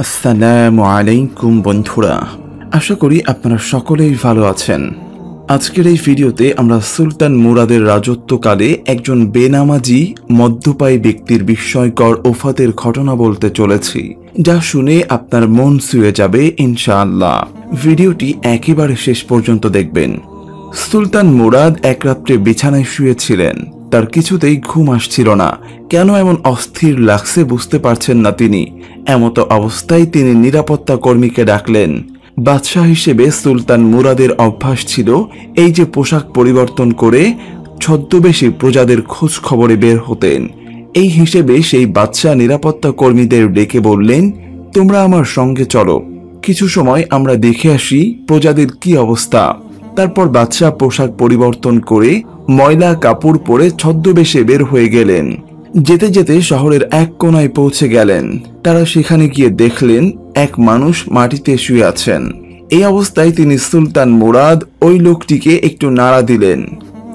আসসালামু আলাইকুম বন্ধুরা, আশা করি আপনারা সকলেই ভালো আছেন। আজকের এই ভিডিওতে আমরা সুলতান মুরাদের রাজত্বকালে একজন বেনামাজি মদ্যপায়ী ব্যক্তির বিস্ময়কর ওফাতের ঘটনা বলতে চলেছি, যা শুনে আপনার মন ছুঁয়ে যাবে ইনশাআল্লাহ। ভিডিওটি একেবারে শেষ পর্যন্ত দেখবেন। সুলতান মুরাদ এক রাত্রে বিছানায় শুয়েছিলেন। তার কিছুতেই ঘুম আসছিল না। কেন এমন অস্থির লাগছে বুঝতে পারছেন না তিনি। এমতো অবস্থায় তিনি নিরাপত্তা কর্মীকে ডাকলেন। বাদশাহ হিসেবে সুলতান মুরাদের অভ্যাস ছিল এই যে পোশাক পরিবর্তন করে ছদ্মবেশী প্রজাদের খোঁজ খবরে বের হতেন। এই হিসেবে সেই বাদশাহ নিরাপত্তা কর্মীদের ডেকে বললেন, তোমরা আমার সঙ্গে চলো, কিছু সময় আমরা দেখে আসি প্রজাদের কি অবস্থা। তারপর বাদশাহ পোশাক পরিবর্তন করে ময়লা কাপড় পরে ছদ্মবেশে বের হয়ে গেলেন। যেতে যেতে শহরের এক কোনায় পৌঁছে গেলেন। তারা সেখানে গিয়ে দেখলেন এক মানুষ মাটিতে শুয়ে আছেন। এই অবস্থায় তিনি সুলতান মুরাদ ওই লোকটিকে একটু নাড়া দিলেন।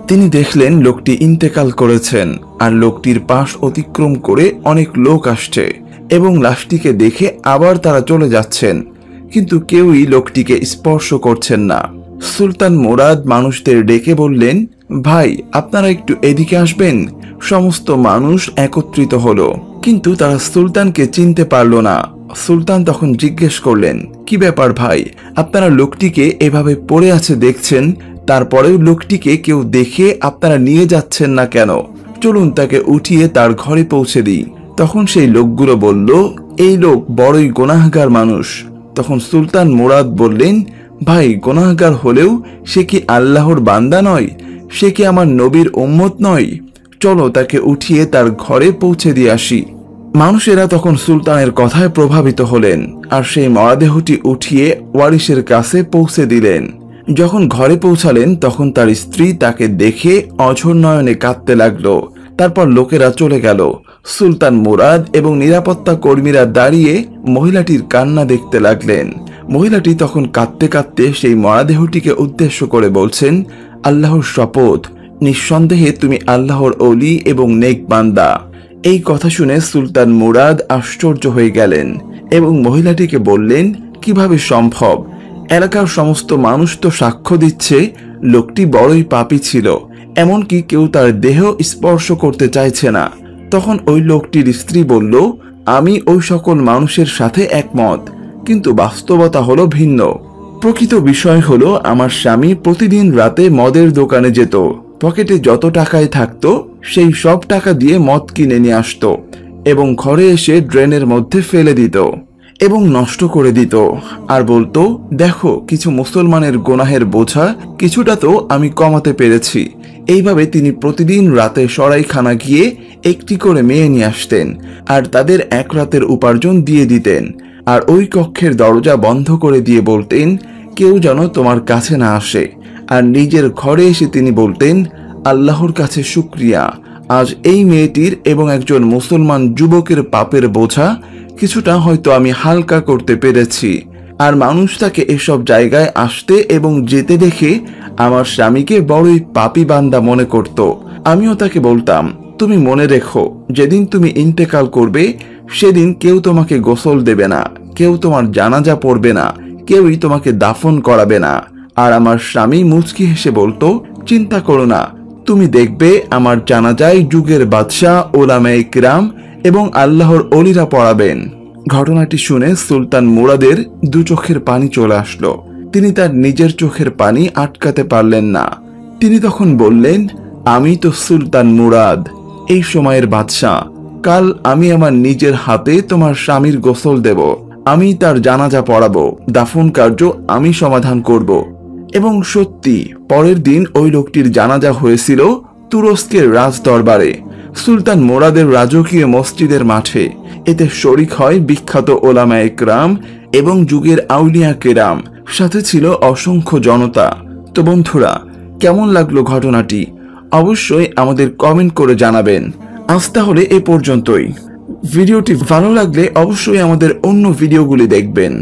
তিনি দেখলেন লোকটি ইন্তেকাল করেছেন, আর লোকটির পাশ অতিক্রম করে অনেক লোক আসছে এবং লাশটিকে দেখে আবার তারা চলে যাচ্ছেন, কিন্তু কেউই লোকটিকে স্পর্শ করছেন না। সুলতান মুরাদ মানুষদের ডেকে বললেন, ভাই, আপনারা একটু এদিকে আসবেন। সমস্ত মানুষ একত্রিত হলো, কিন্তু তারা সুলতানকে চিনতে পারল না। সুলতান তখন জিজ্ঞেস করলেন, কি ব্যাপার ভাই, আপনারা লোকটিকে এভাবে পড়ে আছে দেখছেন, তারপরেও লোকটিকে কেউ দেখে আপনারা নিয়ে যাচ্ছেন না কেন? চলুন তাকে উঠিয়ে তার ঘরে পৌঁছে দিই। তখন সেই লোকগুলো বলল, এই লোক বড়ই গুনাহগার মানুষ। তখন সুলতান মুরাদ বললেন, ভাই, গুনাহগার হলেও সে কি আল্লাহর বান্দা নয়? সে কি আমার নবীর উম্মত নয়? চলো তাকে উঠিয়ে তার ঘরে পৌঁছে দিয়ে আসি। মানুষেরা তখন সুলতানের কথায় প্রভাবিত হলেন, আর সেই মরদেহটি উঠিয়ে ওয়ারিসের কাছে পৌঁছে দিলেন। যখন ঘরে পৌঁছালেন তখন তার স্ত্রী তাকে দেখে অঝোর নয়নে কাঁদতে লাগলো। তারপর লোকেরা চলে গেল। সুলতান মুরাদ এবং নিরাপত্তা কর্মীরা দাঁড়িয়ে মহিলাটির কান্না দেখতে লাগলেন। মহিলাটি তখন কাঁদতে কাঁদতে সেই মরদেহটিকে উদ্দেশ্য করে বলছেন, আল্লাহর শপথ, নিঃসন্দেহে তুমি আল্লাহর ওলি এবং নেক বান্দা। এই কথা শুনে সুলতান মুরাদ আশ্চর্য হয়ে গেলেন এবং মহিলাটিকে বললেন, কিভাবে সম্ভব? এলাকার সমস্ত মানুষ তো সাক্ষ্য দিচ্ছে লোকটি বড়ই পাপী ছিল, এমনকি কেউ তার দেহ স্পর্শ করতে চাইছে না। তখন ওই লোকটির স্ত্রী বলল, আমি ওই সকল মানুষের সাথে একমত, কিন্তু বাস্তবতা হলো ভিন্ন। প্রকৃত বিষয় হলো আমার স্বামী প্রতিদিন রাতে মদের দোকানে যেত। পকেটে যত টাকায় থাকতো সেই সব টাকা দিয়ে মদ কিনে নিয়ে আসতো এবং ঘরে এসে ড্রেনের মধ্যে ফেলে দিত এবং নষ্ট করে দিত, আর বলতো, দেখো, কিছু মুসলমানের গুনাহের বোঝা কিছুটা তো আমি কমাতে পেরেছি। এইভাবে তিনি প্রতিদিন রাতে সরাইখানা গিয়ে একটি করে মেয়ে নিয়ে আসতেন আর তাদের এক রাতের উপার্জন দিয়ে দিতেন, আর ওই কক্ষের দরজা বন্ধ করে দিয়ে বলতেন, কেউ যেন তোমার কাছে না আসে। আর নিজের ঘরে এসে তিনি বলতেন, আল্লাহর কাছে শুকরিয়া, আজ এই মেয়েটির এবং একজন মুসলমান যুবকের পাপের বোঝা কিছুটা হয়তো আমি হালকা করতে পেরেছি। আর মানুষ তাকে এসব জায়গায় আসতে এবং যেতে দেখে আমার স্বামীকে বড়ই পাপী বান্দা মনে করত। আমিও তাকে বলতাম, তুমি মনে রেখো, যেদিন তুমি ইন্তেকাল করবে সেদিন কেউ তোমাকে গোসল দেবে না, কেউ তোমার জানাজা পড়বে না, কেউই তোমাকে দাফন করাবে না। আর আমার স্বামী মুচকি হেসে বলতো, চিন্তা করো না, তুমি দেখবে আমার জানাজায় যুগের বাদশাহ, ওলামায়ে কিরাম এবং আল্লাহর অলিরা পড়াবেন। ঘটনাটি শুনে সুলতান মুরাদের দু চোখের পানি চলে আসলো। তিনি তার নিজের চোখের পানি আটকাতে পারলেন না। তিনি তখন বললেন, আমি তো সুলতান মুরাদ, এই সময়ের বাদশাহ। কাল আমি আমার নিজের হাতে তোমার স্বামীর গোসল দেব, আমি তার জানাজা পড়াবো, দাফন কার্য আমি সমাধান করব। এবং সত্যি পরের দিন ওই লোকটির জানাজা হয়েছিল তুরস্কের রাজ দরবারে, সুলতান মুরাদের রাজকীয় মসজিদের মাঠে। এতে শরিক হয় বিখ্যাত ওলামায়ে কিরাম এবং যুগের আউলিয়া কিরাম, সাথে ছিল অসংখ্য জনতা। তো বন্ধুরা, কেমন লাগলো ঘটনাটি? অবশ্যই আমাদের কমেন্ট করে জানাবেন। আজ তাহলে এ পর্যন্তই। ভিডিওটি ভালো লাগলে অবশ্যই আমাদের অন্য ভিডিওগুলি দেখবেন।